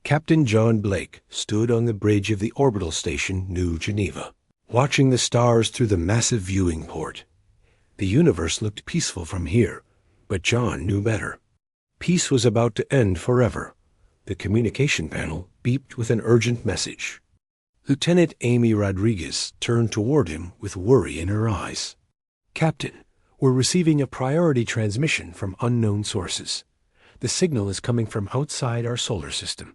Captain John Blake stood on the bridge of the orbital station New Geneva, watching the stars through the massive viewing port. The universe looked peaceful from here, but John knew better. Peace was about to end forever. The communication panel beeped with an urgent message. Lieutenant Amy Rodriguez turned toward him with worry in her eyes. "Captain, we're receiving a priority transmission from unknown sources. The signal is coming from outside our solar system."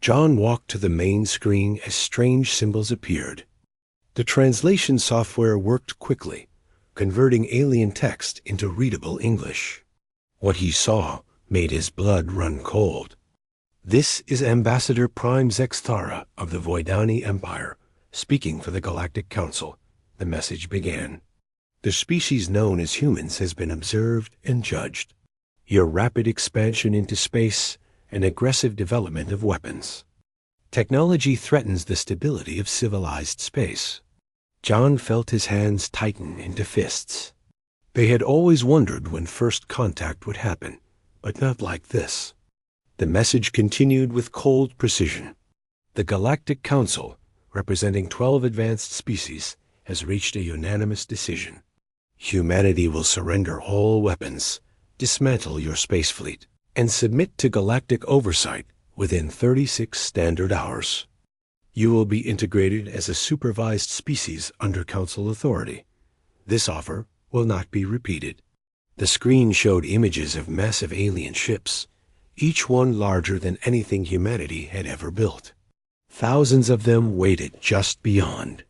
John walked to the main screen as strange symbols appeared. The translation software worked quickly, converting alien text into readable English. What he saw made his blood run cold. "This is Ambassador Prime Zexthara of the Voidani Empire, speaking for the Galactic Council," the message began. "The species known as humans has been observed and judged. Your rapid expansion into space and aggressive development of weapons. Technology threatens the stability of civilized space." John felt his hands tighten into fists. They had always wondered when first contact would happen, but not like this. The message continued with cold precision. "The Galactic Council, representing 12 advanced species, has reached a unanimous decision. Humanity will surrender all weapons, dismantle your space fleet, and submit to galactic oversight within 36 standard hours. You will be integrated as a supervised species under Council authority. This offer will not be repeated." The screen showed images of massive alien ships, each one larger than anything humanity had ever built. Thousands of them waited just beyond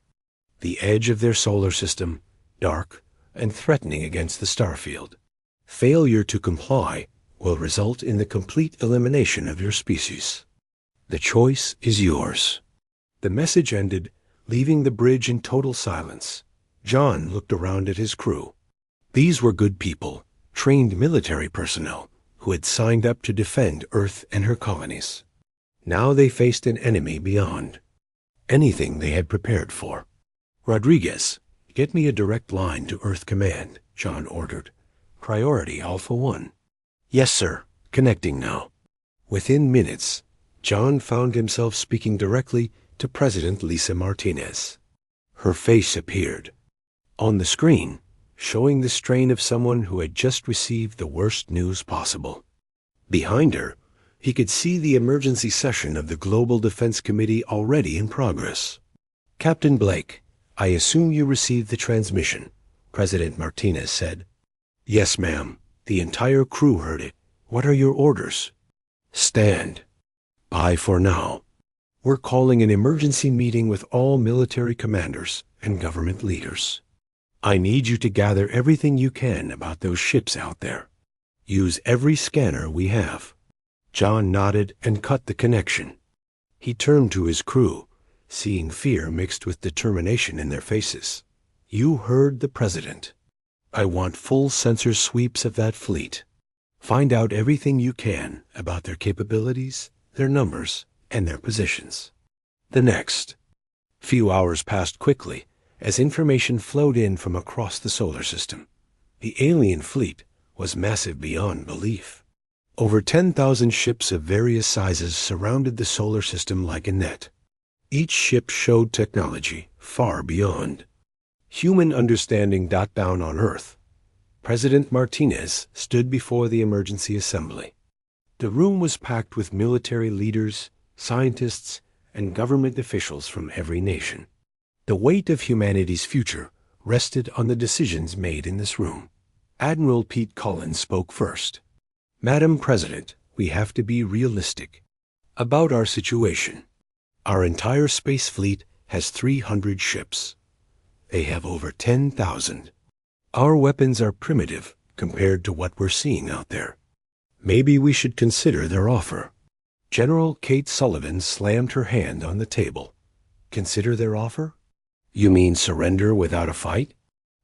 the edge of their solar system, dark and threatening against the starfield. Failure to comply will result in the complete elimination of your species. The choice is yours. The message ended, leaving the bridge in total silence. John looked around at his crew. These were good people, trained military personnel, who had signed up to defend Earth and her colonies. Now they faced an enemy beyond anything they had prepared for. "Rodriguez, get me a direct line to Earth Command," John ordered. "Priority Alpha 1. "Yes, sir. Connecting now." Within minutes, John found himself speaking directly to President Lisa Martinez. Her face appeared on the screen, showing the strain of someone who had just received the worst news possible. Behind her, he could see the emergency session of the Global Defense Committee already in progress. "Captain Blake, I assume you received the transmission," President Martinez said. "Yes, ma'am. The entire crew heard it. What are your orders?" "Stand by for now. We're calling an emergency meeting with all military commanders and government leaders. I need you to gather everything you can about those ships out there. Use every scanner we have." John nodded and cut the connection. He turned to his crew, seeing fear mixed with determination in their faces. "You heard the president. I want full sensor sweeps of that fleet. Find out everything you can about their capabilities, their numbers, and their positions." The next few hours passed quickly as information flowed in from across the solar system. The alien fleet was massive beyond belief. Over 10,000 ships of various sizes surrounded the solar system like a net. Each ship showed technology far beyond human understanding. Down on Earth, President Martinez stood before the emergency assembly. The room was packed with military leaders, scientists, and government officials from every nation. The weight of humanity's future rested on the decisions made in this room. Admiral Pete Cullen spoke first. "Madam President, we have to be realistic about our situation. Our entire space fleet has 300 ships. They have over 10,000. Our weapons are primitive compared to what we're seeing out there. Maybe we should consider their offer." General Kate Sullivan slammed her hand on the table. "Consider their offer? You mean surrender without a fight?"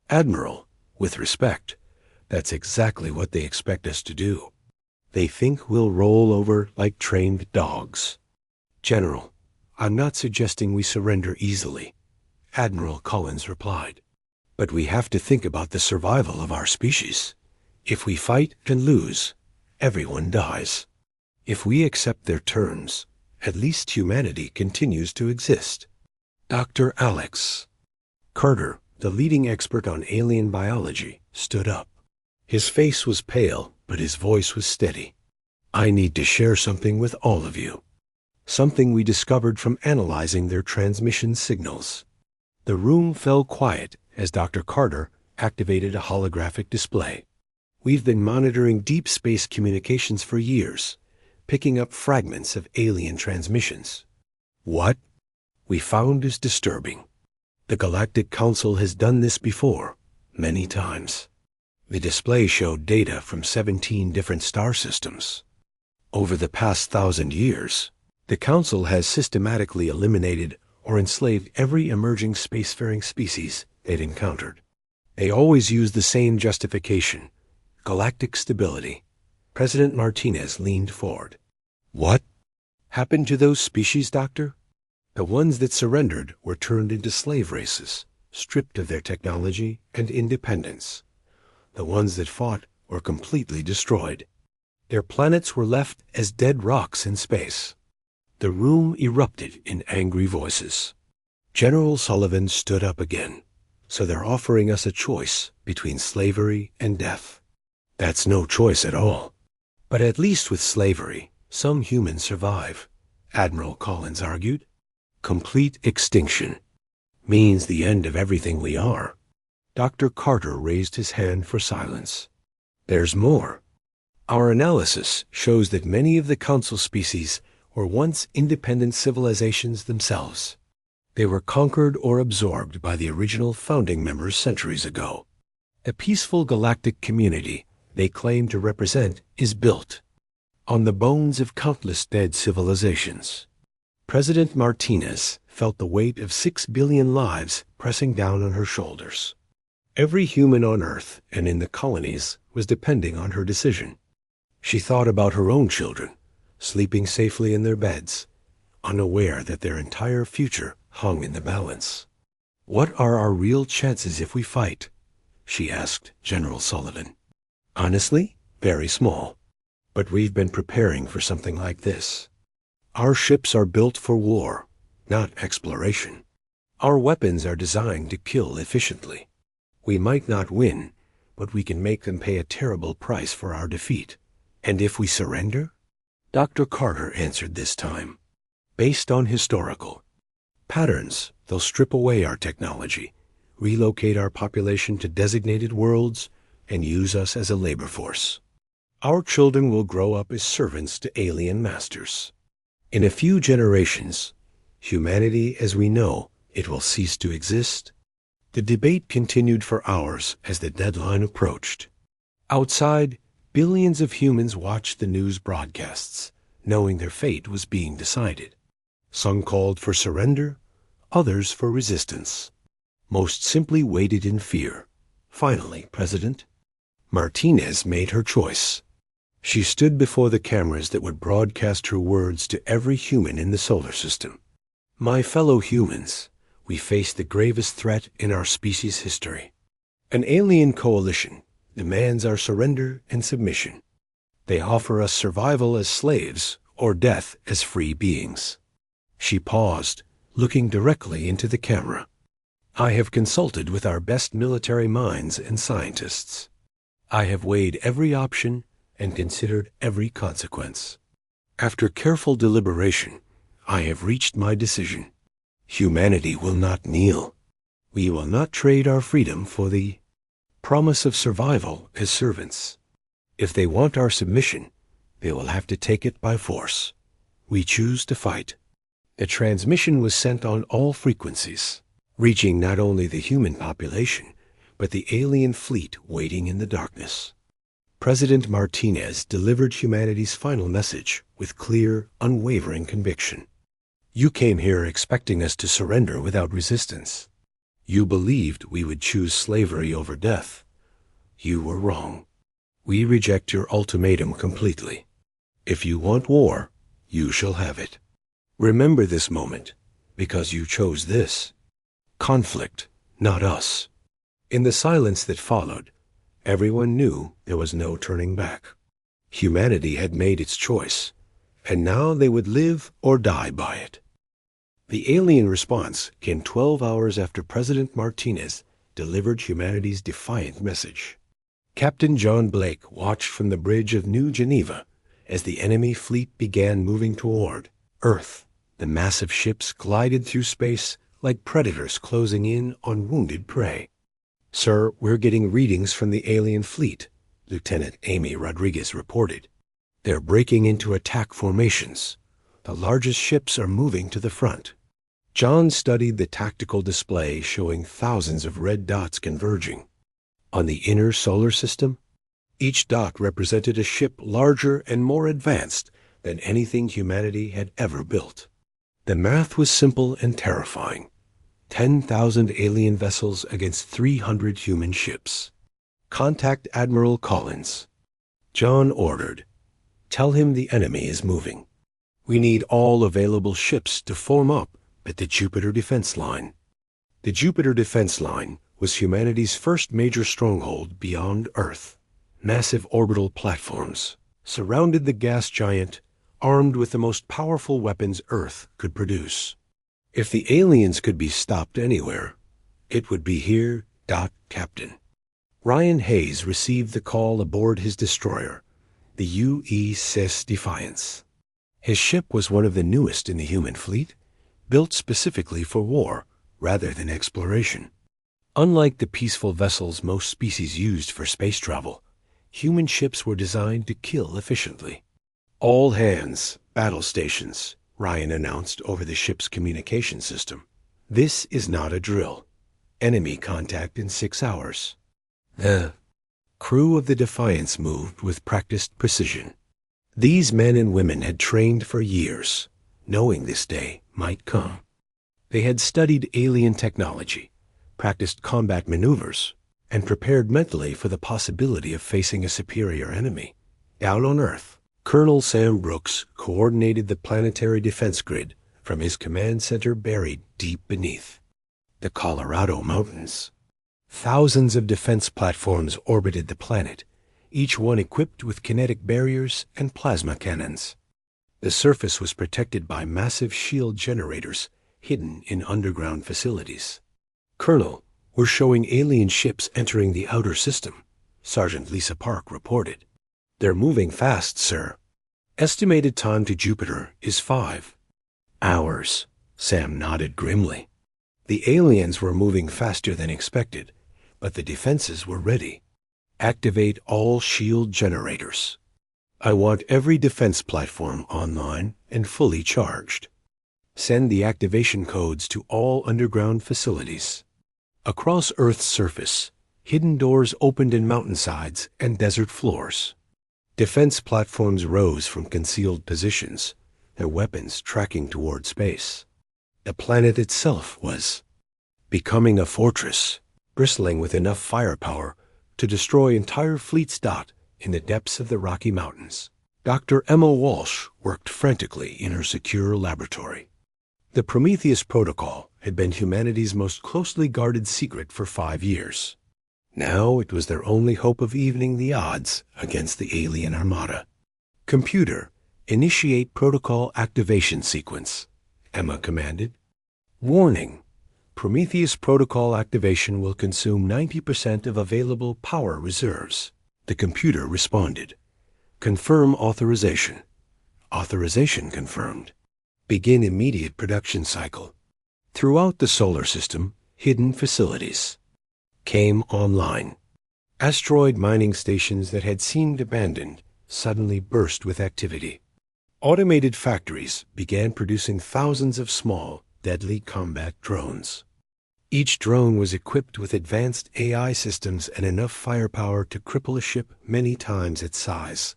"Admiral, with respect, that's exactly what they expect us to do. They think we'll roll over like trained dogs." "General, I'm not suggesting we surrender easily," Admiral Collins replied. "But we have to think about the survival of our species. If we fight and lose, everyone dies. If we accept their terms, At least humanity continues to exist. Dr. Alex Carter, the leading expert on alien biology, stood up. His face was pale, but his voice was steady. I need to share something with all of you. Something we discovered from analyzing their transmission signals. The room fell quiet as Dr. Carter activated a holographic display. We've been monitoring deep space communications for years, picking up fragments of alien transmissions. What we found is disturbing. The Galactic Council has done this before, many times. The display showed data from 17 different star systems. Over the past 1,000 years, the Council has systematically eliminated or enslaved every emerging spacefaring species they'd encountered. They always used the same justification: galactic stability. President Martinez leaned forward. What happened to those species, Doctor? The ones that surrendered were turned into slave races, stripped of their technology and independence. The ones that fought were completely destroyed. Their planets were left as dead rocks in space. The room erupted in angry voices. General Sullivan stood up again. So they're offering us a choice between slavery and death. That's no choice at all. But at least with slavery, some humans survive, Admiral Collins argued. Complete extinction means the end of everything we are. Dr. Carter raised his hand for silence. There's more. Our analysis shows that many of the Council species were once independent civilizations themselves. They were conquered or absorbed by the original founding members centuries ago. The peaceful galactic community they claim to represent is built on the bones of countless dead civilizations. President Martinez felt the weight of 6 billion lives pressing down on her shoulders. Every human on Earth and in the colonies was depending on her decision. She thought about her own children, sleeping safely in their beds, unaware that their entire future hung in the balance. What are our real chances if we fight? She asked General Sullivan. Honestly, very small. But we've been preparing for something like this. Our ships are built for war, not exploration. Our weapons are designed to kill efficiently. We might not win, but we can make them pay a terrible price for our defeat. And if we surrender? Dr. Carter answered this time. Based on historical patterns, they'll strip away our technology, relocate our population to designated worlds, and use us as a labor force. Our children will grow up as servants to alien masters. In a few generations, humanity as we know it will cease to exist. The debate continued for hours as the deadline approached. Outside, billions of humans watched the news broadcasts, knowing their fate was being decided. Some called for surrender, others for resistance. Most simply waited in fear. Finally, President Martinez made her choice. She stood before the cameras that would broadcast her words to every human in the solar system. My fellow humans, we face the gravest threat in our species' history. An alien coalition demands our surrender and submission. They offer us survival as slaves or death as free beings. She paused, looking directly into the camera. I have consulted with our best military minds and scientists. I have weighed every option and considered every consequence. After careful deliberation, I have reached my decision. Humanity will not kneel. We will not trade our freedom for the promise of survival as servants. If they want our submission, they will have to take it by force. We choose to fight. The transmission was sent on all frequencies, reaching not only the human population, but the alien fleet waiting in the darkness. President Martinez delivered humanity's final message with clear, unwavering conviction. You came here expecting us to surrender without resistance. You believed we would choose slavery over death. You were wrong. We reject your ultimatum completely. If you want war, you shall have it. Remember this moment, because you chose this. Conflict, not us. In the silence that followed, everyone knew there was no turning back. Humanity had made its choice, and now they would live or die by it. The alien response came 12 hours after President Martinez delivered humanity's defiant message. Captain John Blake watched from the bridge of New Geneva as the enemy fleet began moving toward Earth. The massive ships glided through space like predators closing in on wounded prey. "Sir, we're getting readings from the alien fleet," Lieutenant Amy Rodriguez reported. "They're breaking into attack formations. The largest ships are moving to the front." John studied the tactical display showing thousands of red dots converging. On the inner solar system, each dot represented a ship larger and more advanced than anything humanity had ever built. The math was simple and terrifying. 10,000 alien vessels against 300 human ships. "Contact Admiral Collins." John ordered. "Tell him the enemy is moving. We need all available ships to form up at the Jupiter Defense Line." The Jupiter Defense Line was humanity's first major stronghold beyond Earth. Massive orbital platforms surrounded the gas giant, armed with the most powerful weapons Earth could produce. If the aliens could be stopped anywhere, it would be here. Captain Ryan Hayes received the call aboard his destroyer, the UESS Defiance. His ship was one of the newest in the human fleet, built specifically for war rather than exploration. Unlike the peaceful vessels most species used for space travel, human ships were designed to kill efficiently. "All hands, battle stations," Ryan announced over the ship's communication system. "This is not a drill. Enemy contact in 6 hours." The crew of the Defiance moved with practiced precision. These men and women had trained for years, knowing this day might come. They had studied alien technology, practiced combat maneuvers, and prepared mentally for the possibility of facing a superior enemy. Down on Earth, Colonel Sam Brooks coordinated the planetary defense grid from his command center buried deep beneath the Colorado Mountains. Thousands of defense platforms orbited the planet, each one equipped with kinetic barriers and plasma cannons. The surface was protected by massive shield generators hidden in underground facilities. "Colonel, we're showing alien ships entering the outer system," Sergeant Lisa Park reported. "They're moving fast, sir. Estimated time to Jupiter is 5 hours." Sam nodded grimly. The aliens were moving faster than expected, but the defenses were ready. "Activate all shield generators. I want every defense platform online and fully charged. Send the activation codes to all underground facilities." Across Earth's surface, hidden doors opened in mountainsides and desert floors. Defense platforms rose from concealed positions, their weapons tracking toward space. The planet itself was becoming a fortress, bristling with enough firepower to destroy entire fleets. In the depths of the Rocky Mountains, Dr. Emma Walsh worked frantically in her secure laboratory. The Prometheus Protocol had been humanity's most closely guarded secret for 5 years. Now it was their only hope of evening the odds against the alien armada. "Computer, initiate protocol activation sequence," Emma commanded. "Warning: Prometheus Protocol activation will consume 90% of available power reserves." The computer responded. "Confirm authorization." Authorization confirmed. "Begin immediate production cycle." Throughout the solar system, hidden facilities came online. Asteroid mining stations that had seemed abandoned suddenly burst with activity. Automated factories began producing thousands of small, deadly combat drones. Each drone was equipped with advanced AI systems and enough firepower to cripple a ship many times its size.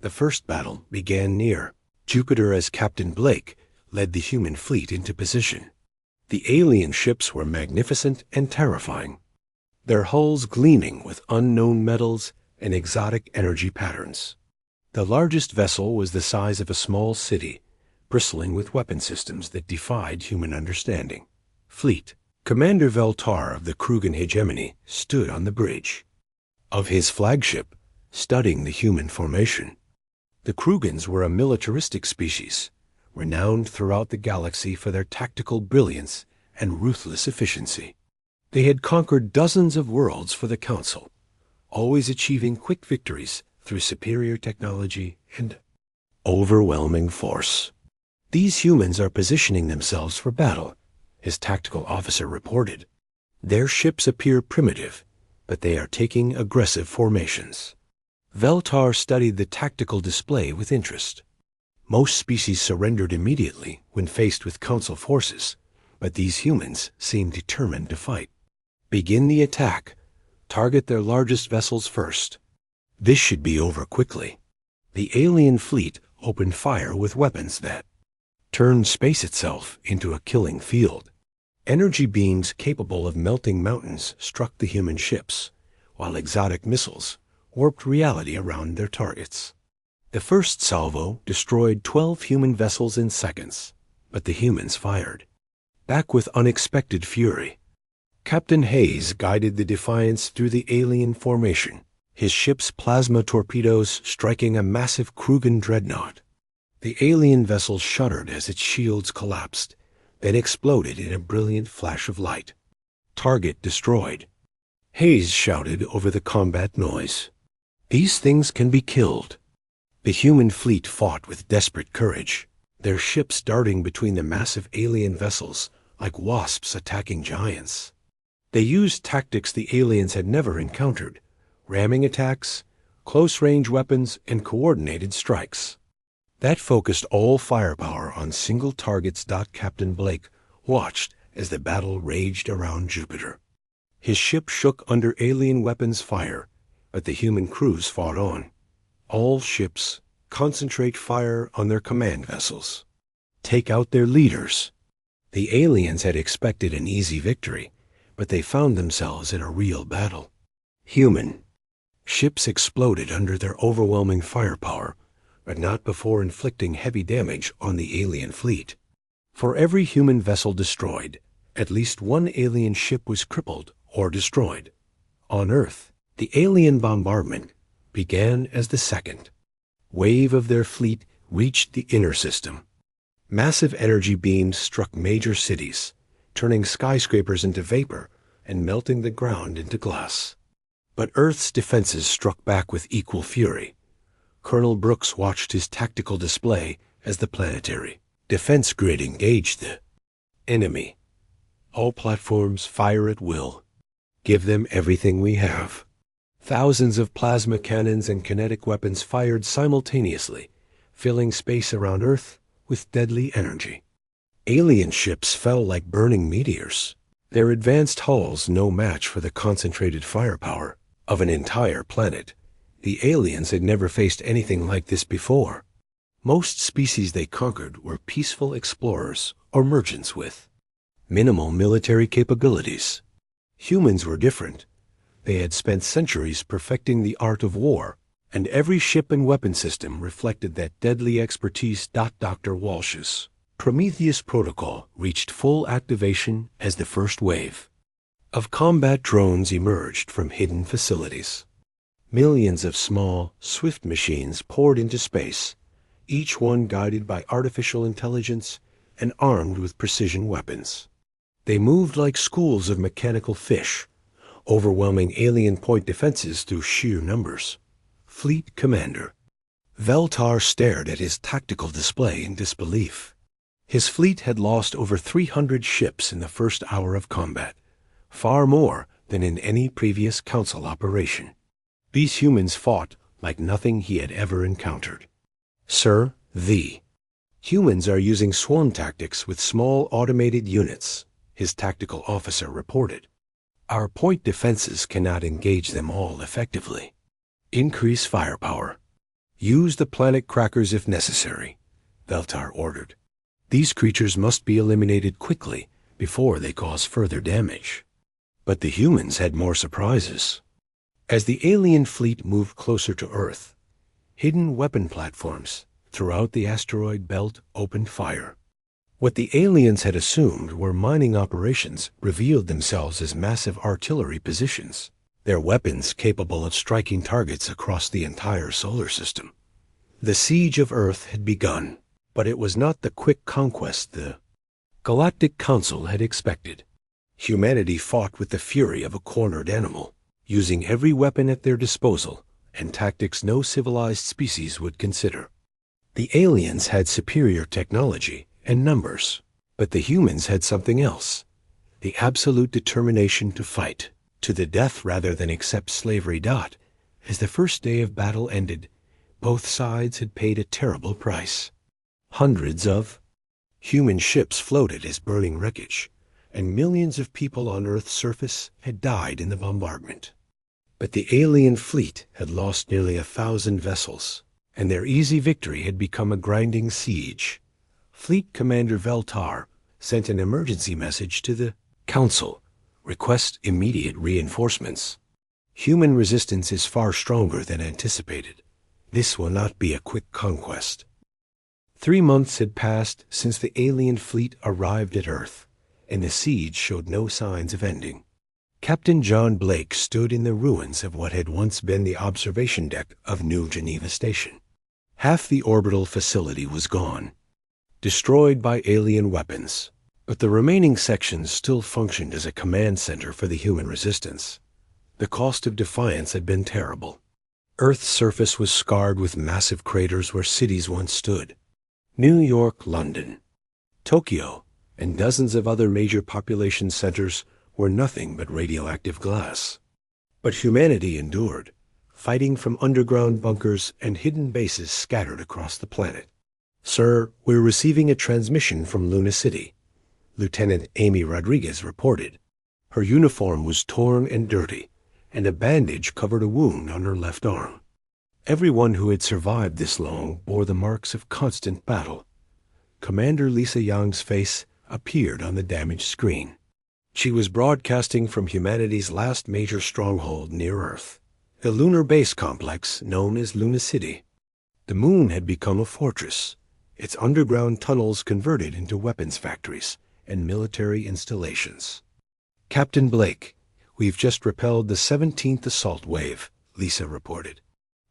The first battle began near Jupiter as Captain Blake led the human fleet into position. The alien ships were magnificent and terrifying, their hulls gleaming with unknown metals and exotic energy patterns. The largest vessel was the size of a small city, bristling with weapon systems that defied human understanding. Fleet Commander Veltar of the Krugan hegemony stood on the bridge of his flagship, studying the human formation. The Krugans were a militaristic species, renowned throughout the galaxy for their tactical brilliance and ruthless efficiency. They had conquered dozens of worlds for the Council, always achieving quick victories through superior technology and overwhelming force. "These humans are positioning themselves for battle," his tactical officer reported. "Their ships appear primitive, but they are taking aggressive formations." Veltar studied the tactical display with interest. Most species surrendered immediately when faced with Council forces, but these humans seemed determined to fight. "Begin the attack. Target their largest vessels first. This should be over quickly." The alien fleet opened fire with weapons that turned space itself into a killing field. Energy beams capable of melting mountains struck the human ships, while exotic missiles warped reality around their targets. The first salvo destroyed 12 human vessels in seconds, but the humans fired back with unexpected fury. Captain Hayes guided the Defiance through the alien formation, his ship's plasma torpedoes striking a massive Krugan dreadnought. The alien vessel shuddered as its shields collapsed, then exploded in a brilliant flash of light. "Target destroyed," Hayes shouted over the combat noise. "These things can be killed." The human fleet fought with desperate courage, their ships darting between the massive alien vessels like wasps attacking giants. They used tactics the aliens had never encountered: ramming attacks, close-range weapons, and coordinated strikes. That focused all firepower on single targets. Captain Blake watched as the battle raged around Jupiter. His ship shook under alien weapons fire, but the human crews fought on. "All ships, concentrate fire on their command vessels. Take out their leaders." The aliens had expected an easy victory, but they found themselves in a real battle. Human ships exploded under their overwhelming firepower, but not before inflicting heavy damage on the alien fleet. For every human vessel destroyed, at least one alien ship was crippled or destroyed. On Earth, the alien bombardment began as the second wave of their fleet reached the inner system. Massive energy beams struck major cities, turning skyscrapers into vapor and melting the ground into glass. But Earth's defenses struck back with equal fury. Colonel Brooks watched his tactical display as the planetary defense grid engaged the enemy. "All platforms fire at will. Give them everything we have." Thousands of plasma cannons and kinetic weapons fired simultaneously, filling space around Earth with deadly energy. Alien ships fell like burning meteors, their advanced hulls no match for the concentrated firepower of an entire planet. The aliens had never faced anything like this before. Most species they conquered were peaceful explorers or merchants with minimal military capabilities. Humans were different. They had spent centuries perfecting the art of war, and every ship and weapon system reflected that deadly expertise. Dr. Walsh's Prometheus protocol reached full activation as the first wave of combat drones emerged from hidden facilities. Millions of small, swift machines poured into space, each one guided by artificial intelligence and armed with precision weapons. They moved like schools of mechanical fish, overwhelming alien point defenses through sheer numbers. Fleet Commander Veltar stared at his tactical display in disbelief. His fleet had lost over 300 ships in the first hour of combat, far more than in any previous Council operation. These humans fought like nothing he had ever encountered. "Sir, the humans are using swarm tactics with small automated units," his tactical officer reported. "Our point defenses cannot engage them all effectively. Increase firepower. Use the planet crackers if necessary," Veltar ordered. "These creatures must be eliminated quickly before they cause further damage." But the humans had more surprises. As the alien fleet moved closer to Earth, hidden weapon platforms throughout the asteroid belt opened fire. What the aliens had assumed were mining operations revealed themselves as massive artillery positions, their weapons capable of striking targets across the entire solar system. The siege of Earth had begun, but it was not the quick conquest the Galactic Council had expected. Humanity fought with the fury of a cornered animal, using every weapon at their disposal and tactics no civilized species would consider. The aliens had superior technology and numbers, but the humans had something else: the absolute determination to fight to the death rather than accept slavery. As the first day of battle ended, both sides had paid a terrible price. Hundreds of human ships floated as burning wreckage, and millions of people on Earth's surface had died in the bombardment. But the alien fleet had lost nearly 1,000 vessels, and their easy victory had become a grinding siege. Fleet Commander Veltar sent an emergency message to the Council: request immediate reinforcements. Human resistance is far stronger than anticipated. This will not be a quick conquest. 3 months had passed since the alien fleet arrived at Earth, and the siege showed no signs of ending. Captain John Blake stood in the ruins of what had once been the observation deck of New Geneva Station. Half the orbital facility was gone, destroyed by alien weapons, but the remaining sections still functioned as a command center for the human resistance. The cost of defiance had been terrible. Earth's surface was scarred with massive craters where cities once stood. New York, London, Tokyo, and dozens of other major population centers were nothing but radioactive glass. But humanity endured, fighting from underground bunkers and hidden bases scattered across the planet. "Sir, we're receiving a transmission from Luna City," Lieutenant Amy Rodriguez reported. Her uniform was torn and dirty, and a bandage covered a wound on her left arm. Everyone who had survived this long bore the marks of constant battle. Commander Lisa Young's face appeared on the damaged screen. She was broadcasting from humanity's last major stronghold near Earth, the lunar base complex known as Luna City. The moon had become a fortress, its underground tunnels converted into weapons factories and military installations. "Captain Blake, we've just repelled the 17th assault wave," Lisa reported.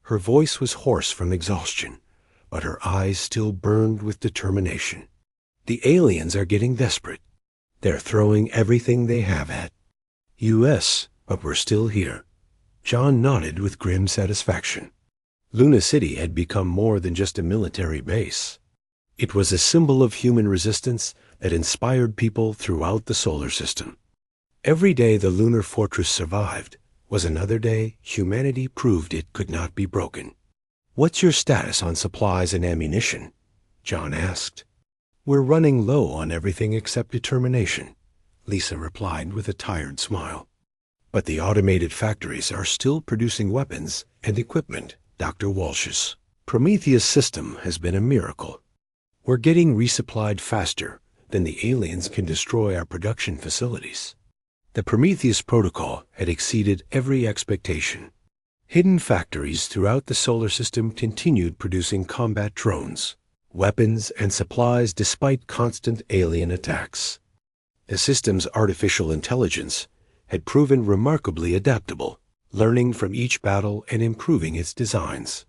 Her voice was hoarse from exhaustion, but her eyes still burned with determination. "The aliens are getting desperate. They're throwing everything they have at us, but we're still here." John nodded with grim satisfaction. Luna City had become more than just a military base. It was a symbol of human resistance that inspired people throughout the solar system. Every day the lunar fortress survived was another day humanity proved it could not be broken. "What's your status on supplies and ammunition?" John asked. "We're running low on everything except determination," Lisa replied with a tired smile. "But the automated factories are still producing weapons and equipment." Dr. Walsh's Prometheus system has been a miracle. "We're getting resupplied faster than the aliens can destroy our production facilities." The Prometheus protocol had exceeded every expectation. Hidden factories throughout the solar system continued producing combat drones, weapons, and supplies despite constant alien attacks. The system's artificial intelligence had proven remarkably adaptable, learning from each battle and improving its designs.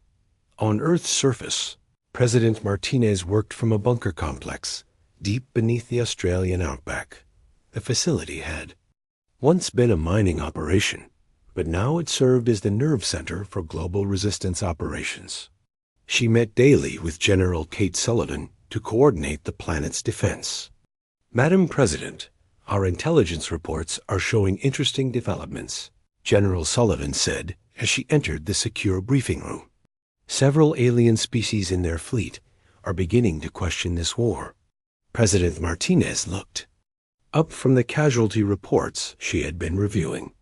On Earth's surface, President Martinez worked from a bunker complex deep beneath the Australian outback. The facility had once been a mining operation, but now it served as the nerve center for global resistance operations. She met daily with General Kate Sullivan to coordinate the planet's defense. "Madam President, our intelligence reports are showing interesting developments," General Sullivan said as she entered the secure briefing room. "Several alien species in their fleet are beginning to question this war." President Martinez looked up from the casualty reports she had been reviewing.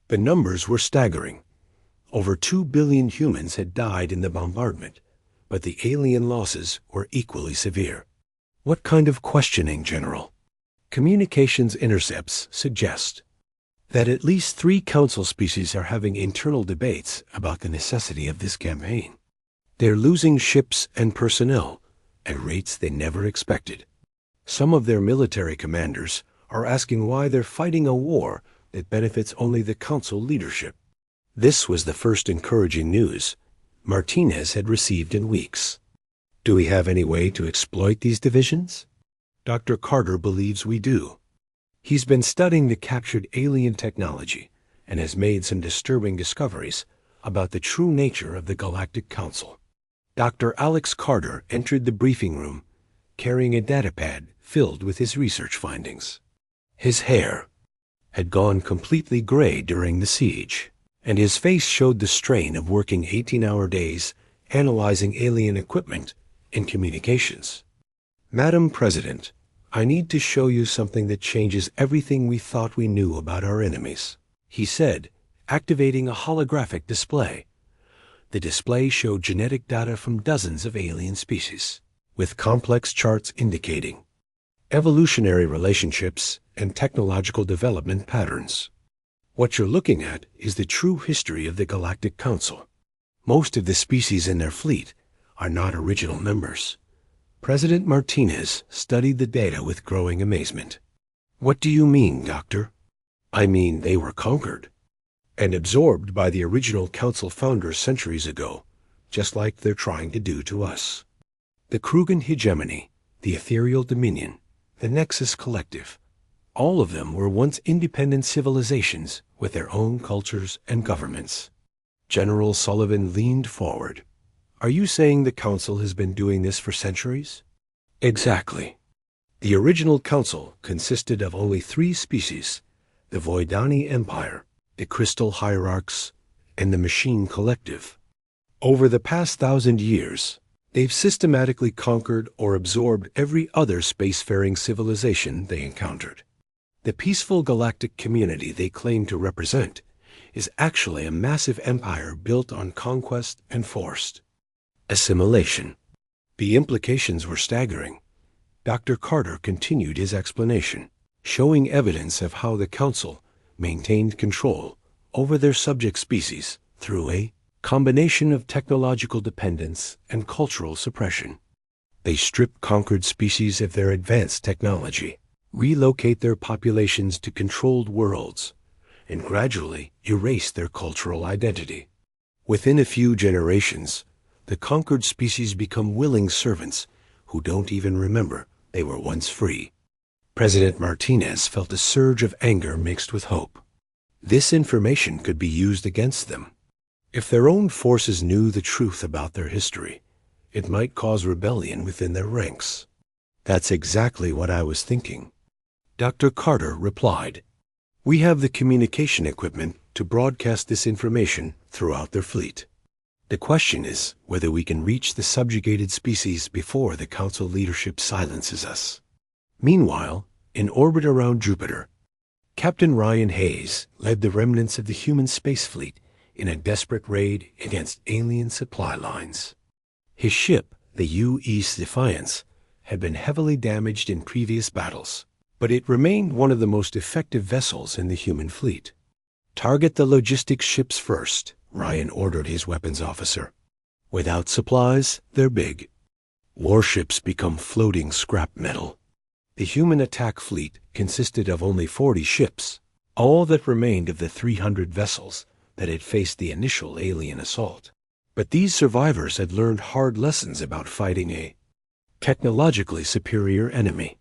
The numbers were staggering. Over 2 billion humans had died in the bombardment, but the alien losses were equally severe. "What kind of questioning, General?" "Communications intercepts suggest that at least 3 council species are having internal debates about the necessity of this campaign. They're losing ships and personnel at rates they never expected. Some of their military commanders are asking why they're fighting a war that benefits only the council leadership." This was the first encouraging news. Martinez had received in weeks. Do we have any way to exploit these divisions? Dr. Carter believes we do. He's been studying the captured alien technology and has made some disturbing discoveries about the true nature of the Galactic Council. Dr. Alex Carter entered the briefing room carrying a datapad filled with his research findings. His hair had gone completely gray during the siege, and his face showed the strain of working 18-hour days analyzing alien equipment and communications. Madam President, I need to show you something that changes everything we thought we knew about our enemies, he said, activating a holographic display. The display showed genetic data from dozens of alien species, with complex charts indicating evolutionary relationships and technological development patterns. What you're looking at is the true history of the Galactic Council. Most of the species in their fleet are not original members. President Martinez studied the data with growing amazement. What do you mean, Doctor? I mean they were conquered and absorbed by the original Council founders centuries ago, just like they're trying to do to us. The Krugan hegemony, the Ethereal Dominion, the Nexus Collective, all of them were once independent civilizations with their own cultures and governments. General Sullivan leaned forward. Are you saying the Council has been doing this for centuries? Exactly. The original Council consisted of only 3 species, the Voidani Empire, the Crystal Hierarchs, and the Machine Collective. Over the past 1,000 years, they've systematically conquered or absorbed every other spacefaring civilization they encountered. The peaceful galactic community they claim to represent is actually a massive empire built on conquest and forced assimilation. The implications were staggering. Dr. Carter continued his explanation, showing evidence of how the Council maintained control over their subject species through a combination of technological dependence and cultural suppression. They strip conquered species of their advanced technology, relocate their populations to controlled worlds, and gradually erase their cultural identity. Within a few generations, the conquered species become willing servants who don't even remember they were once free. President Martinez felt a surge of anger mixed with hope. This information could be used against them. If their own forces knew the truth about their history, it might cause rebellion within their ranks. That's exactly what I was thinking. Dr. Carter replied, We have the communication equipment to broadcast this information throughout their fleet. The question is whether we can reach the subjugated species before the Council leadership silences us. Meanwhile, in orbit around Jupiter, Captain Ryan Hayes led the remnants of the human space fleet in a desperate raid against alien supply lines. His ship, the U.S. Defiance, had been heavily damaged in previous battles, but it remained one of the most effective vessels in the human fleet. Target the logistics ships first, Ryan ordered his weapons officer. Without supplies, they're big. Warships become floating scrap metal. The human attack fleet consisted of only 40 ships, all that remained of the 300 vessels that had faced the initial alien assault. But these survivors had learned hard lessons about fighting a technologically superior enemy.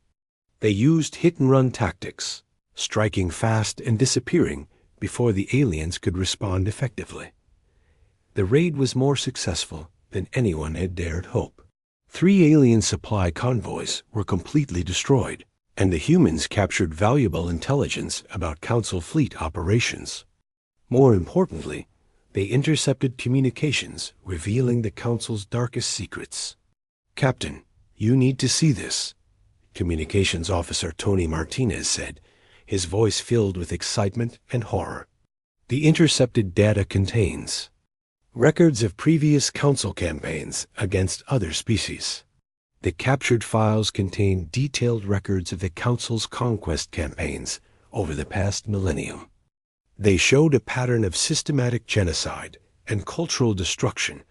They used hit-and-run tactics, striking fast and disappearing before the aliens could respond effectively. The raid was more successful than anyone had dared hope. 3 alien supply convoys were completely destroyed, and the humans captured valuable intelligence about Council fleet operations. More importantly, they intercepted communications revealing the Council's darkest secrets. Captain, you need to see this, Communications Officer Tony Martinez said, his voice filled with excitement and horror. The intercepted data contains records of previous Council campaigns against other species. The captured files contain detailed records of the Council's conquest campaigns over the past millennium. They showed a pattern of systematic genocide and cultural destruction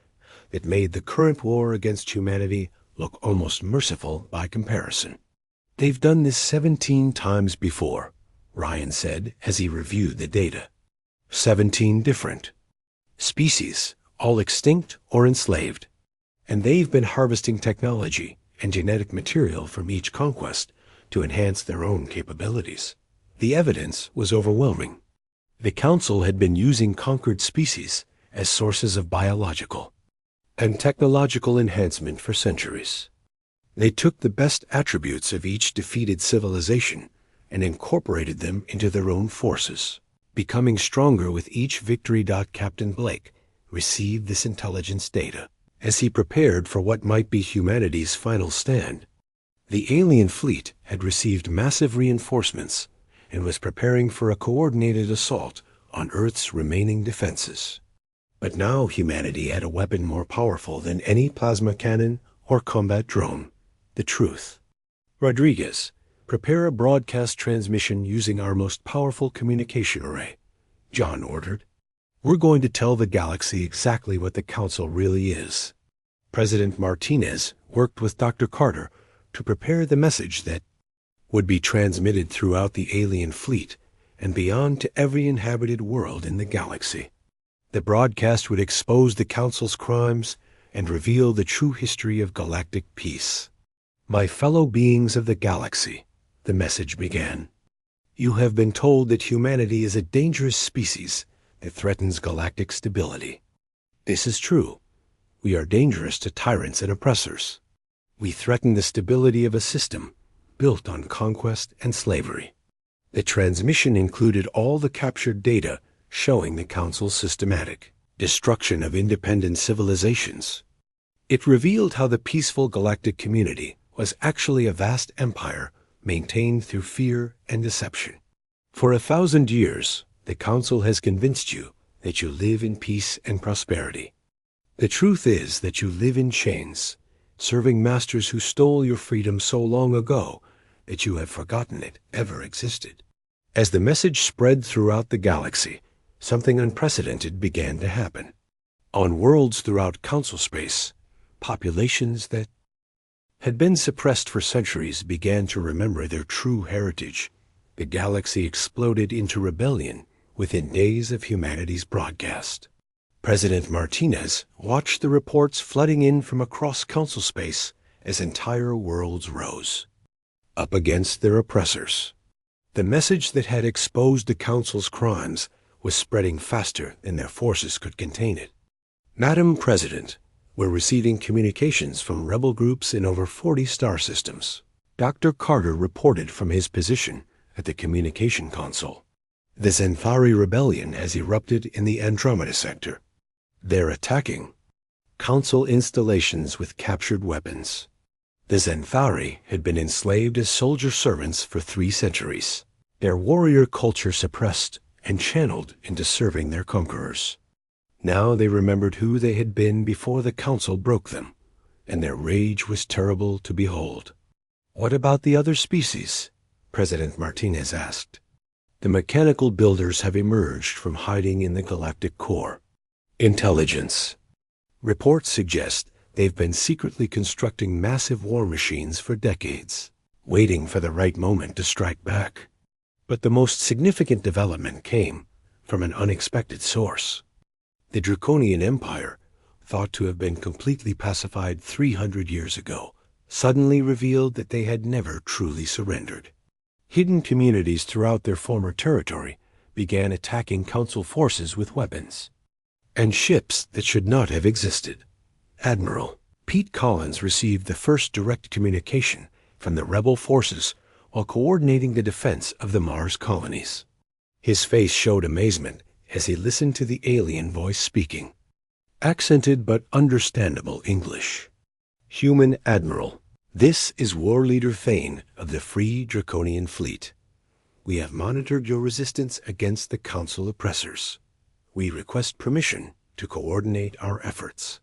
that made the current war against humanity look almost merciful by comparison. They've done this 17 times before, Ryan said as he reviewed the data. 17 different species, all extinct or enslaved. And they've been harvesting technology and genetic material from each conquest to enhance their own capabilities. The evidence was overwhelming. The Council had been using conquered species as sources of biological and technological enhancement for centuries. They took the best attributes of each defeated civilization and incorporated them into their own forces, becoming stronger with each victory. Captain Blake received this intelligence data as he prepared for what might be humanity's final stand. The alien fleet had received massive reinforcements and was preparing for a coordinated assault on Earth's remaining defenses. But now humanity had a weapon more powerful than any plasma cannon or combat drone: the truth. Rodriguez, prepare a broadcast transmission using our most powerful communication array, John ordered. We're going to tell the galaxy exactly what the Council really is. President Martinez worked with Dr. Carter to prepare the message that would be transmitted throughout the alien fleet and beyond to every inhabited world in the galaxy. The broadcast would expose the Council's crimes and reveal the true history of galactic peace. My fellow beings of the galaxy, the message began. You have been told that humanity is a dangerous species that threatens galactic stability. This is true. We are dangerous to tyrants and oppressors. We threaten the stability of a system built on conquest and slavery. The transmission included all the captured data showing the Council's systematic destruction of independent civilizations. It revealed how the peaceful galactic community was actually a vast empire maintained through fear and deception. For 1,000 years, the Council has convinced you that you live in peace and prosperity. The truth is that you live in chains, serving masters who stole your freedom so long ago that you have forgotten it ever existed. As the message spread throughout the galaxy, something unprecedented began to happen. On worlds throughout Council space, populations that had been suppressed for centuries began to remember their true heritage. The galaxy exploded into rebellion within days of humanity's broadcast. President Martinez watched the reports flooding in from across Council space as entire worlds rose up against their oppressors. The message that had exposed the Council's crimes was spreading faster than their forces could contain it. Madam President, we're receiving communications from rebel groups in over 40 star systems. Dr. Carter reported from his position at the communication console. The Zenthari rebellion has erupted in the Andromeda sector. They're attacking Council installations with captured weapons. The Zenthari had been enslaved as soldier servants for 3 centuries, their warrior culture suppressed and channeled into serving their conquerors. Now they remembered who they had been before the Council broke them, and their rage was terrible to behold. What about the other species? President Martinez asked. The mechanical builders have emerged from hiding in the galactic core. Intelligence. Reports suggest they've been secretly constructing massive war machines for decades, waiting for the right moment to strike back. But the most significant development came from an unexpected source. The Draconian Empire, thought to have been completely pacified 300 years ago, suddenly revealed that they had never truly surrendered. Hidden communities throughout their former territory began attacking Council forces with weapons and ships that should not have existed. Admiral Pete Collins received the first direct communication from the rebel forces while coordinating the defense of the Mars colonies. His face showed amazement as he listened to the alien voice speaking. Accented but understandable English. Human Admiral, this is War Leader Thane of the Free Draconian Fleet. We have monitored your resistance against the Council oppressors. We request permission to coordinate our efforts.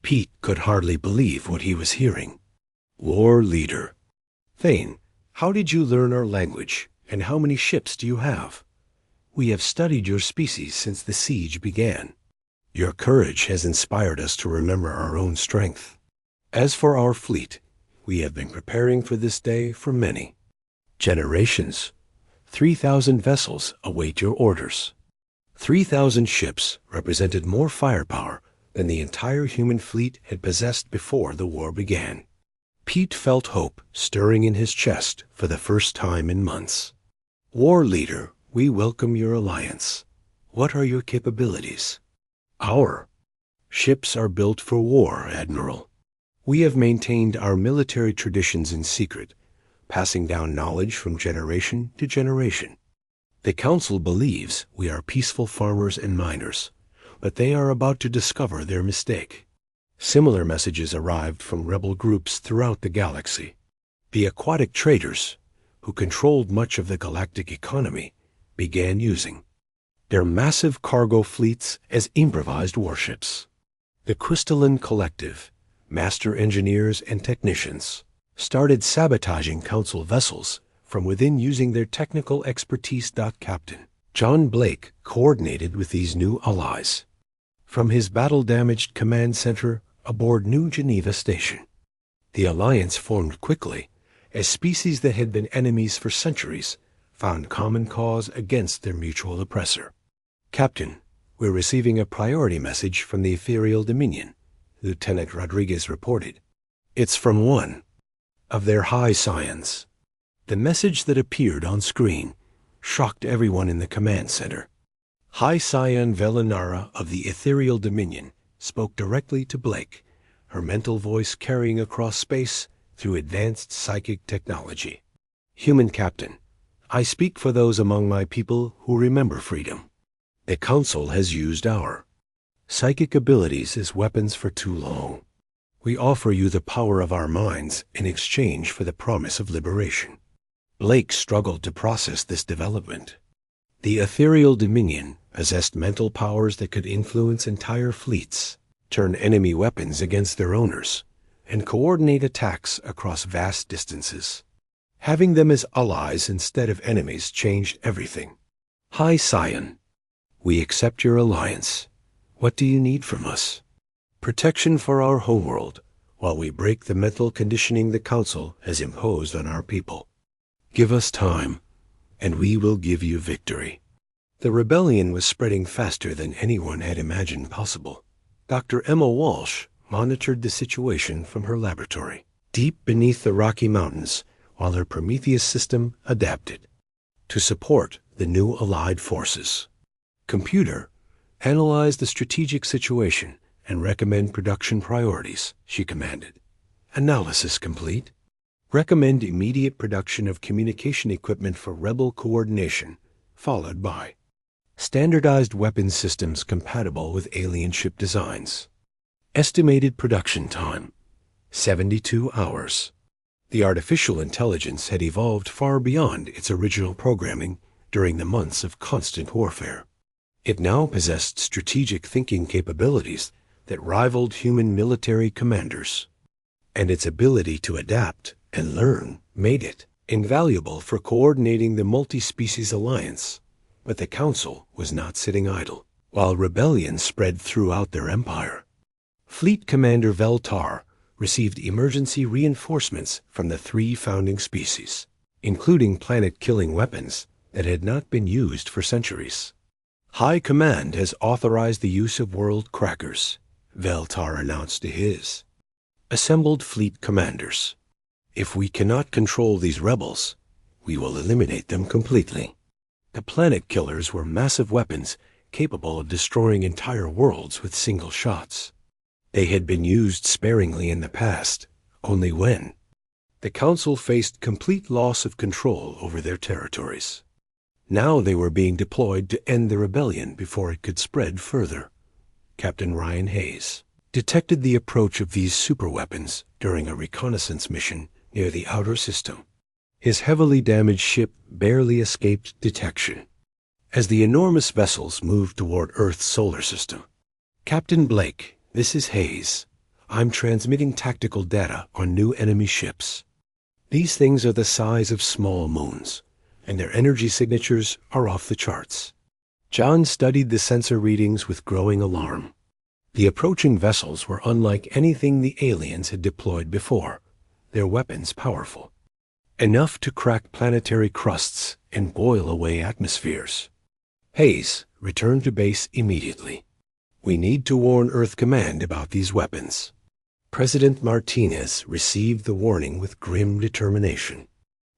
Pete could hardly believe what he was hearing. War Leader. Thane, how did you learn our language, and how many ships do you have? We have studied your species since the siege began. Your courage has inspired us to remember our own strength. As for our fleet, we have been preparing for this day for many generations. 3,000 vessels await your orders. 3,000 ships represented more firepower than the entire human fleet had possessed before the war began. Pete felt hope stirring in his chest for the first time in months. War leader, we welcome your alliance. What are your capabilities? Our ships are built for war, Admiral. We have maintained our military traditions in secret, passing down knowledge from generation to generation. The Council believes we are peaceful farmers and miners, but they are about to discover their mistake. Similar messages arrived from rebel groups throughout the galaxy. The aquatic traders, who controlled much of the galactic economy, began using their massive cargo fleets as improvised warships. The Crystalline Collective, master engineers and technicians, started sabotaging Council vessels from within using their technical expertise. Captain John Blake coordinated with these new allies from his battle-damaged command center aboard New Geneva Station. The alliance formed quickly as species that had been enemies for centuries found common cause against their mutual oppressor. Captain, we're receiving a priority message from the Ethereal Dominion, Lieutenant Rodriguez reported. It's from one of their high scions. The message that appeared on screen shocked everyone in the command center. High Scion Velinara of the Ethereal Dominion spoke directly to Blake, her mental voice carrying across space through advanced psychic technology. Human Captain, I speak for those among my people who remember freedom. The Council has used our psychic abilities as weapons for too long. We offer you the power of our minds in exchange for the promise of liberation. Blake struggled to process this development. The Ethereal Dominion possessed mental powers that could influence entire fleets, turn enemy weapons against their owners, and coordinate attacks across vast distances. Having them as allies instead of enemies changed everything. High Scion, we accept your alliance. What do you need from us? Protection for our homeworld, while we break the mental conditioning the Council has imposed on our people. Give us time, and we will give you victory. The rebellion was spreading faster than anyone had imagined possible. Dr. Emma Walsh monitored the situation from her laboratory, deep beneath the Rocky Mountains, while her Prometheus system adapted to support the new Allied forces. Computer, analyze the strategic situation and recommend production priorities, she commanded. Analysis complete. Recommend immediate production of communication equipment for rebel coordination, followed by standardized weapons systems compatible with alien ship designs. Estimated production time, 72 hours. The artificial intelligence had evolved far beyond its original programming during the months of constant warfare. It now possessed strategic thinking capabilities that rivaled human military commanders, and its ability to adapt and learn made it invaluable for coordinating the multi-species alliance. But the Council was not sitting idle, while rebellion spread throughout their empire. Fleet Commander Veltar received emergency reinforcements from the 3 founding species, including planet-killing weapons that had not been used for centuries. High Command has authorized the use of world crackers, Veltar announced to his assembled fleet commanders. If we cannot control these rebels, we will eliminate them completely. The planet killers were massive weapons capable of destroying entire worlds with single shots. They had been used sparingly in the past, only when the Council faced complete loss of control over their territories. Now they were being deployed to end the rebellion before it could spread further. Captain Ryan Hayes detected the approach of these superweapons during a reconnaissance mission near the outer system. His heavily damaged ship barely escaped detection as the enormous vessels moved toward Earth's solar system. Captain Blake, this is Hayes. I'm transmitting tactical data on new enemy ships. These things are the size of small moons, and their energy signatures are off the charts. John studied the sensor readings with growing alarm. The approaching vessels were unlike anything the aliens had deployed before, their weapons powerful, enough to crack planetary crusts and boil away atmospheres. Hayes, return to base immediately. We need to warn Earth Command about these weapons. President Martinez received the warning with grim determination.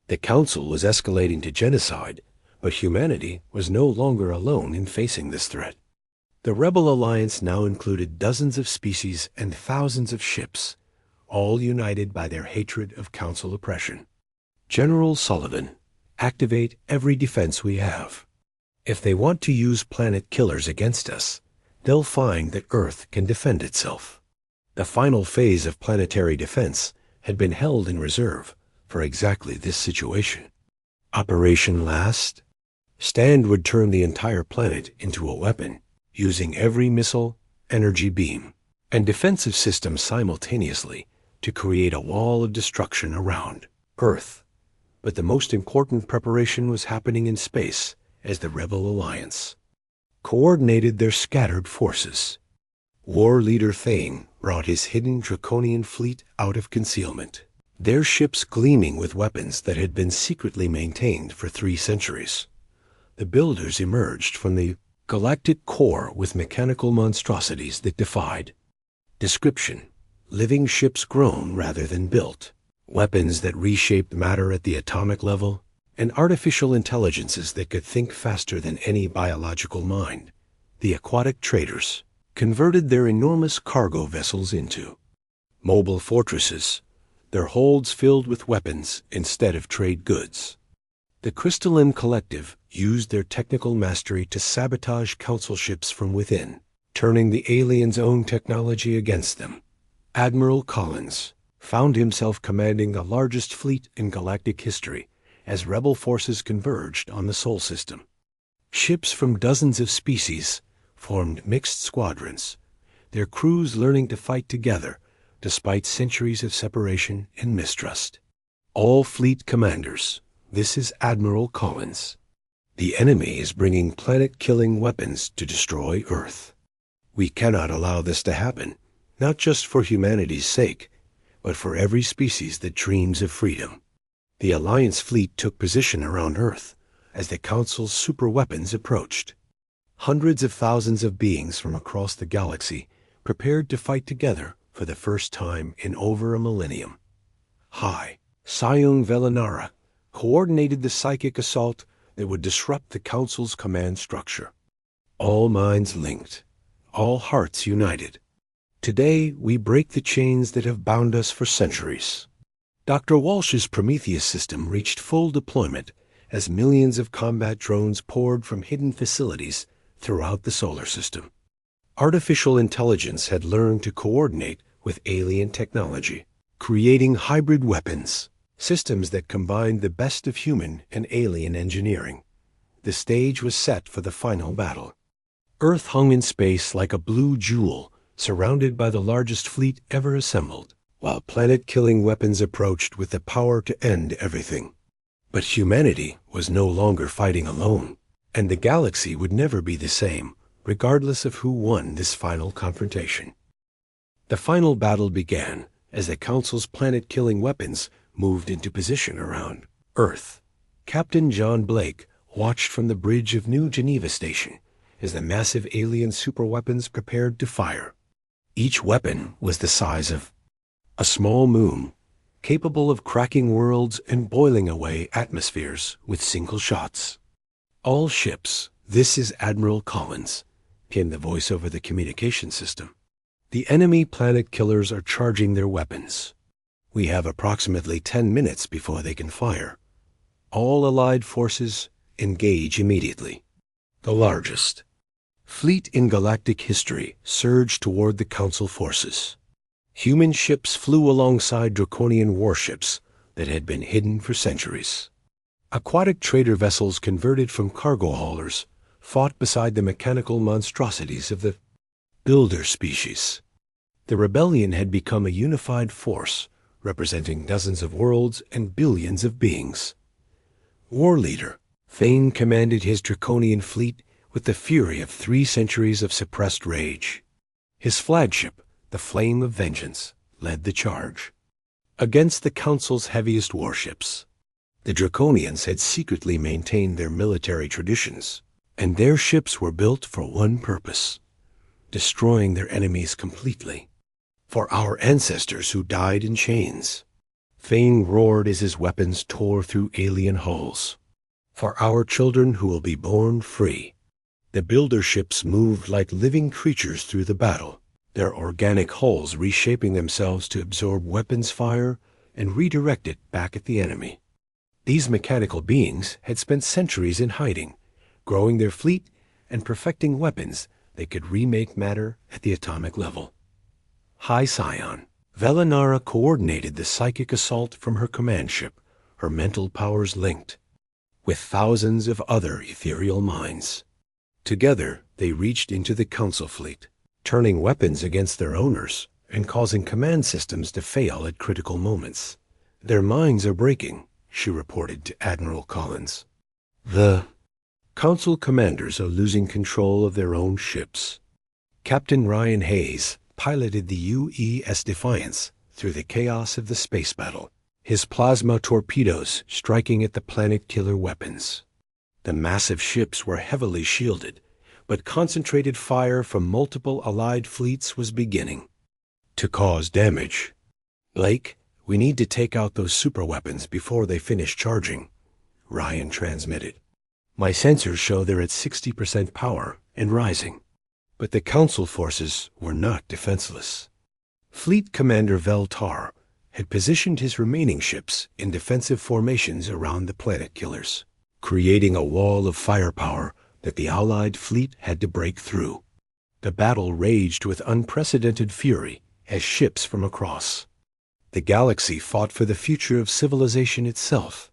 The Council was escalating to genocide, but humanity was no longer alone in facing this threat. The Rebel Alliance now included dozens of species and thousands of ships, all united by their hatred of Council oppression. General Sullivan, activate every defense we have. If they want to use planet killers against us, they'll find that Earth can defend itself. The final phase of planetary defense had been held in reserve for exactly this situation. Operation Last? Stand would turn the entire planet into a weapon, using every missile, energy beam, and defensive system simultaneously to create a wall of destruction around Earth. But the most important preparation was happening in space as the Rebel Alliance coordinated their scattered forces. War leader Thane brought his hidden Draconian fleet out of concealment, their ships gleaming with weapons that had been secretly maintained for 3 centuries. The builders emerged from the galactic core with mechanical monstrosities that defied description, living ships grown rather than built, weapons that reshaped matter at the atomic level, and artificial intelligences that could think faster than any biological mind. The aquatic traders converted their enormous cargo vessels into mobile fortresses, their holds filled with weapons instead of trade goods. The Crystalline Collective used their technical mastery to sabotage Council ships from within, turning the aliens' own technology against them. Admiral Collins found himself commanding the largest fleet in galactic history as rebel forces converged on the Sol system. Ships from dozens of species formed mixed squadrons, their crews learning to fight together despite centuries of separation and mistrust. All fleet commanders, this is Admiral Collins. The enemy is bringing planet-killing weapons to destroy Earth. We cannot allow this to happen, not just for humanity's sake, but for every species that dreams of freedom. The Alliance fleet took position around Earth as the Council's superweapons approached. Hundreds of thousands of beings from across the galaxy prepared to fight together for the first time in over a millennium. High Sayung Velinara coordinated the psychic assault that would disrupt the Council's command structure. All minds linked, all hearts united. Today we break the chains that have bound us for centuries. Dr. Walsh's Prometheus system reached full deployment as millions of combat drones poured from hidden facilities throughout the solar system. Artificial intelligence had learned to coordinate with alien technology, creating hybrid weapons, systems that combined the best of human and alien engineering. The stage was set for the final battle. Earth hung in space like a blue jewel, surrounded by the largest fleet ever assembled, while planet-killing weapons approached with the power to end everything. But humanity was no longer fighting alone, and the galaxy would never be the same, regardless of who won this final confrontation. The final battle began as the Council's planet-killing weapons moved into position around Earth. Captain John Blake watched from the bridge of New Geneva Station as the massive alien superweapons prepared to fire. Each weapon was the size of a small moon, capable of cracking worlds and boiling away atmospheres with single shots. All ships, this is Admiral Collins, came the voice over the communication system. The enemy planet killers are charging their weapons. We have approximately 10 minutes before they can fire. All allied forces engage immediately. The largest fleet in galactic history surged toward the Council forces. Human ships flew alongside Draconian warships that had been hidden for centuries. Aquatic trader vessels converted from cargo haulers fought beside the mechanical monstrosities of the builder species. The rebellion had become a unified force, representing dozens of worlds and billions of beings. War leader Thane commanded his Draconian fleet with the fury of 3 centuries of suppressed rage. His flagship, the Flame of Vengeance, led the charge. Against the Council's heaviest warships, the Draconians had secretly maintained their military traditions, and their ships were built for one purpose: destroying their enemies completely. For our ancestors who died in chains, Thane roared as his weapons tore through alien hulls. For our children who will be born free. The builder ships moved like living creatures through the battle, their organic hulls reshaping themselves to absorb weapons fire and redirect it back at the enemy. These mechanical beings had spent centuries in hiding, growing their fleet and perfecting weapons that could remake matter at the atomic level. High Scion, Velinara coordinated the psychic assault from her command ship, her mental powers linked, with thousands of other ethereal minds. Together, they reached into the Council fleet, turning weapons against their owners and causing command systems to fail at critical moments. Their minds are breaking, she reported to Admiral Collins. The Council commanders are losing control of their own ships. Captain Ryan Hayes piloted the UES Defiance through the chaos of the space battle, his plasma torpedoes striking at the planet-killer weapons. The massive ships were heavily shielded, but concentrated fire from multiple Allied fleets was beginning to cause damage. Blake, we need to take out those superweapons before they finish charging, Ryan transmitted. My sensors show they're at 60% power and rising. But the Council forces were not defenseless. Fleet Commander Veltar had positioned his remaining ships in defensive formations around the planet killers, creating a wall of firepower that the Allied fleet had to break through. The battle raged with unprecedented fury as ships from across the galaxy fought for the future of civilization itself.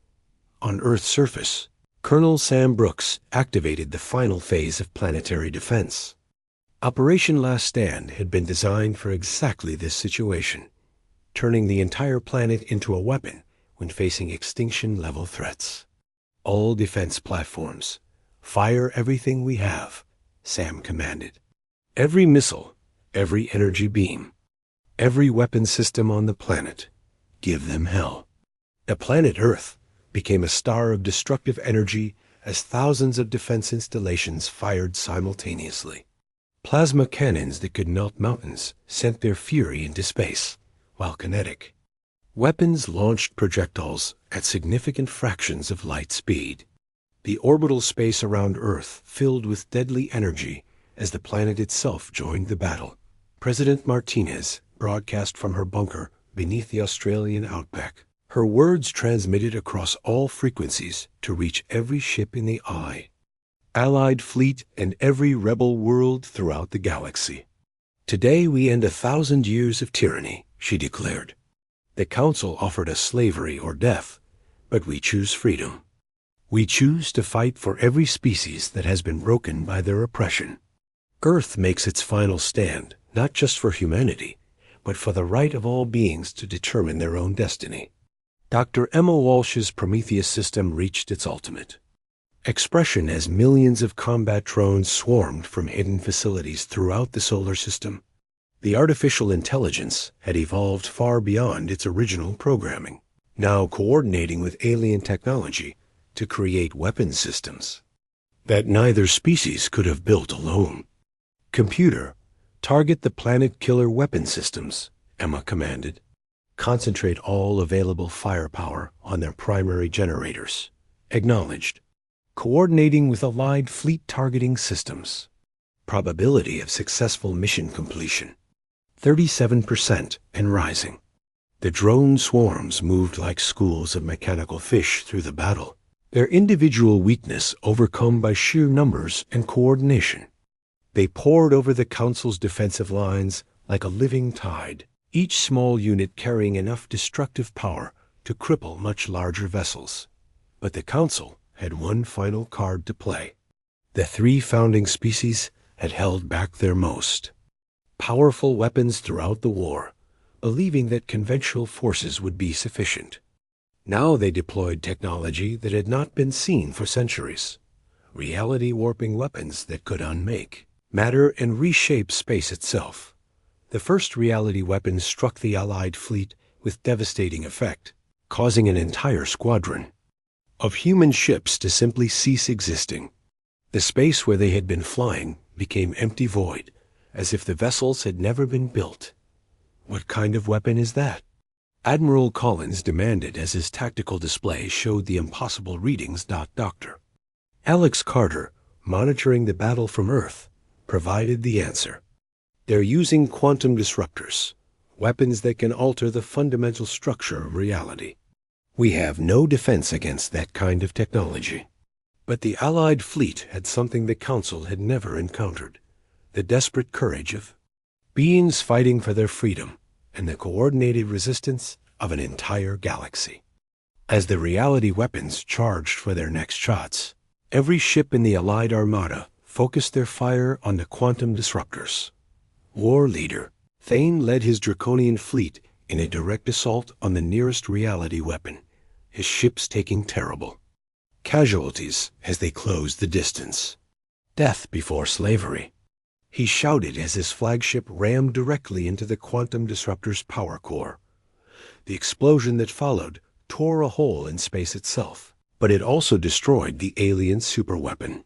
On Earth's surface, Colonel Sam Brooks activated the final phase of planetary defense. Operation Last Stand had been designed for exactly this situation, turning the entire planet into a weapon when facing extinction-level threats. All defense platforms, fire everything we have, Sam commanded. Every missile, every energy beam, every weapon system on the planet, give them hell. The planet Earth became a star of destructive energy as thousands of defense installations fired simultaneously. Plasma cannons that could melt mountains sent their fury into space, while kinetic weapons launched projectiles at significant fractions of light speed. The orbital space around Earth filled with deadly energy as the planet itself joined the battle. President Martinez broadcast from her bunker beneath the Australian outback, her words transmitted across all frequencies to reach every ship in the eye, Allied fleet, and every rebel world throughout the galaxy. Today we end 1,000 years of tyranny, she declared. The Council offered us slavery or death, but we choose freedom. We choose to fight for every species that has been broken by their oppression. Earth makes its final stand, not just for humanity, but for the right of all beings to determine their own destiny. Dr. Emma Walsh's Prometheus system reached its ultimate expression as millions of combat drones swarmed from hidden facilities throughout the solar system. The artificial intelligence had evolved far beyond its original programming, now coordinating with alien technology to create weapon systems that neither species could have built alone. Computer, target the planet-killer weapon systems, Emma commanded. Concentrate all available firepower on their primary generators. Acknowledged. Coordinating with Allied fleet targeting systems. Probability of successful mission completion, 37% and rising. The drone swarms moved like schools of mechanical fish through the battle, their individual weakness overcome by sheer numbers and coordination. They poured over the Council's defensive lines like a living tide, each small unit carrying enough destructive power to cripple much larger vessels. But the Council had one final card to play. The 3 founding species had held back their most powerful weapons throughout the war, believing that conventional forces would be sufficient. Now they deployed technology that had not been seen for centuries, reality-warping weapons that could unmake matter and reshape space itself. The first reality weapon struck the Allied fleet with devastating effect, causing an entire squadron of human ships to simply cease existing. The space where they had been flying became empty void, as if the vessels had never been built. "What kind of weapon is that?" Admiral Collins demanded as his tactical display showed the impossible readings. Dr. Alex Carter, monitoring the battle from Earth, provided the answer. "They're using quantum disruptors, weapons that can alter the fundamental structure of reality. We have no defense against that kind of technology." But the Allied fleet had something the Council had never encountered: the desperate courage of beings fighting for their freedom and the coordinated resistance of an entire galaxy. As the reality weapons charged for their next shots, every ship in the Allied armada focused their fire on the quantum disruptors. War leader Thane led his draconian fleet in a direct assault on the nearest reality weapon, his ships taking terrible casualties as they closed the distance. Death before slavery, he shouted as his flagship rammed directly into the quantum disruptor's power core. The explosion that followed tore a hole in space itself, but it also destroyed the alien superweapon.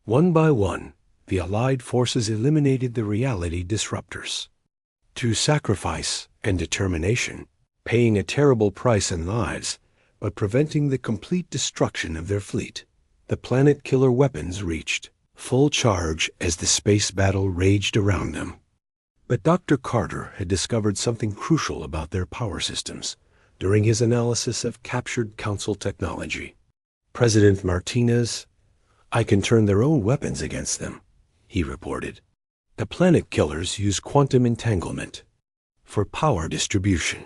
One by one, the Allied forces eliminated the reality disruptors. Through sacrifice and determination, paying a terrible price in lives, but preventing the complete destruction of their fleet, the planet-killer weapons reached full charge as the space battle raged around them. But Dr. Carter had discovered something crucial about their power systems during his analysis of captured Council technology. "President Martinez, I can turn their own weapons against them," he reported. "The planet killers use quantum entanglement for power distribution.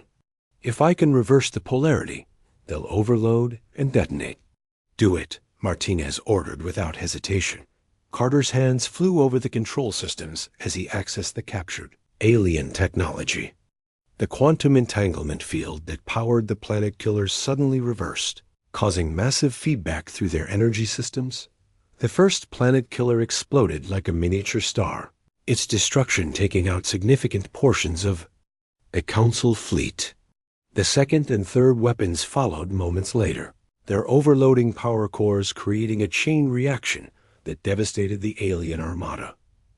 If I can reverse the polarity, they'll overload and detonate." "Do it," Martinez ordered without hesitation. Carter's hands flew over the control systems as he accessed the captured alien technology. The quantum entanglement field that powered the planet killers suddenly reversed, causing massive feedback through their energy systems. The first planet killer exploded like a miniature star, its destruction taking out significant portions of a Council fleet. The second and third weapons followed moments later, their overloading power cores creating a chain reaction that devastated the alien armada.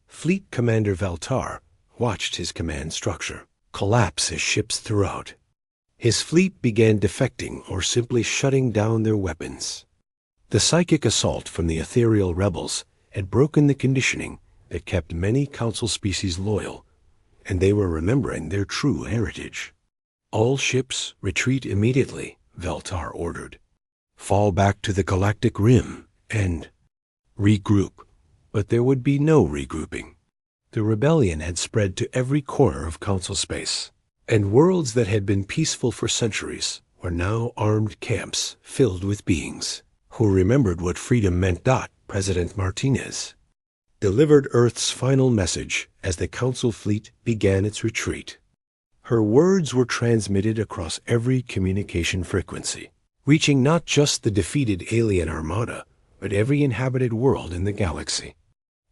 Fleet Commander Valtar watched his command structure collapse as ships threw out. His fleet began defecting or simply shutting down their weapons. The psychic assault from the ethereal rebels had broken the conditioning that kept many Council species loyal, and they were remembering their true heritage. "All ships retreat immediately," Valtar ordered. "Fall back to the galactic rim and regroup." But there would be no regrouping. The rebellion had spread to every corner of Council space, and worlds that had been peaceful for centuries were now armed camps filled with beings who remembered what freedom meant. President Martinez delivered Earth's final message as the Council fleet began its retreat. Her words were transmitted across every communication frequency, reaching not just the defeated alien armada, but every inhabited world in the galaxy.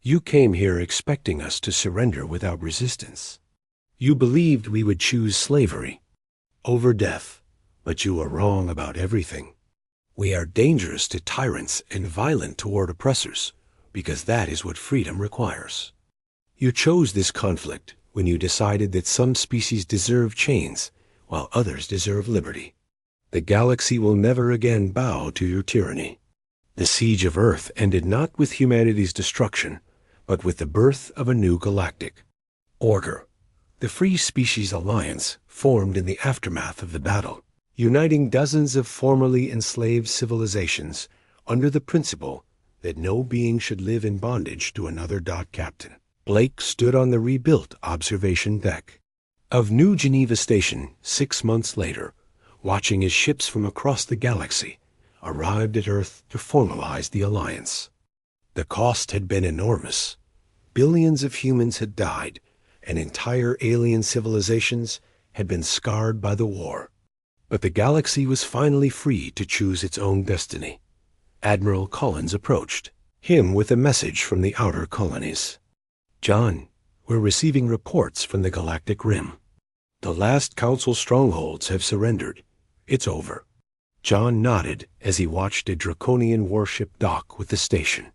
"You came here expecting us to surrender without resistance. You believed we would choose slavery over death, but you were wrong about everything. We are dangerous to tyrants and violent toward oppressors, because that is what freedom requires. You chose this conflict when you decided that some species deserve chains, while others deserve liberty. The galaxy will never again bow to your tyranny." The siege of Earth ended not with humanity's destruction, but with the birth of a new galactic order. The Free Species Alliance formed in the aftermath of the battle, uniting dozens of formerly enslaved civilizations under the principle that no being should live in bondage to another. Captain Blake stood on the rebuilt observation deck of New Geneva Station 6 months later, watching his ships from across the galaxy arrived at Earth to formalize the alliance. The cost had been enormous. Billions of humans had died, and entire alien civilizations had been scarred by the war. But the galaxy was finally free to choose its own destiny. Admiral Collins approached him with a message from the outer colonies. "John, we're receiving reports from the galactic rim. The last Council strongholds have surrendered. It's over." John nodded as he watched a draconian warship dock with the station.